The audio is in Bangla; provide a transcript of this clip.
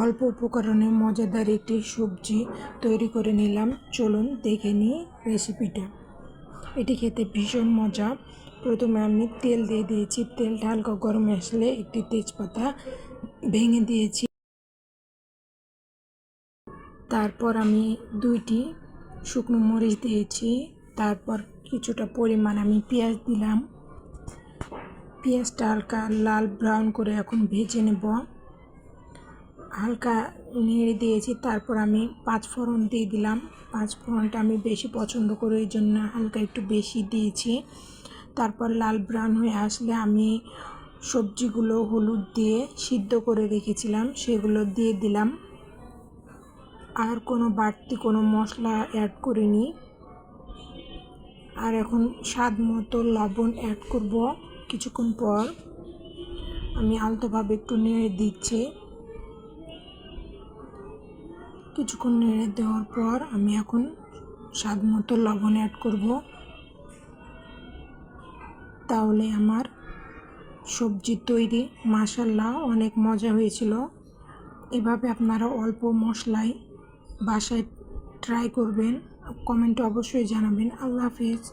অল্প উপকরণে মজাদার একটি সবজি তৈরি করে নিলাম। চলুন দেখে নিই রেসিপিটা। এটি খেতে ভীষণ মজা। প্রথমে আমি তেল দিয়ে দিয়েছি। তেলটা হালকা গরম আসলে একটি তেজপাতা ভেঙে দিয়েছি। তারপর আমি 2টি শুকনো মরিচ দিয়েছি। তারপর কিছুটা পরিমাণ আমি পেঁয়াজ দিলাম। পেঁয়াজটা হালকা লাল ব্রাউন করে এখন ভেজে নেব। হালকা নেড়ে দিয়েছি। তারপর আমি 5 ফোড়ন দিয়ে দিলাম। 5 ফোড়নটা আমি বেশি পছন্দ করি, এই জন্য হালকা একটু বেশি দিয়েছি। তারপর লাল ব্রাউন হয়ে আসলে আমি সবজিগুলো হলুদ দিয়ে সিদ্ধ করে রেখেছিলাম সেগুলো দিয়ে দিলাম। আর কোনো বাড়তি কোনো মশলা অ্যাড করিনি। আর এখন স্বাদ মতো লবণ অ্যাড করব। কিছুক্ষণ পর আমি আলতোভাবে একটু নেড়ে দিচ্ছি। কিছুক্ষণ নেড়ে দেওয়ার পর আমি এখন স্বাদ মতো লবণ অ্যাড করব। তাহলে আমার সবজি তৈরি। মাশাআল্লাহ, অনেক মজা হয়েছিল। এভাবে আপনারা অল্প মশলায় বাসায় ট্রাই করবেন। কমেন্টে অবশ্যই জানাবেন। আল্লাহ হাফেজ।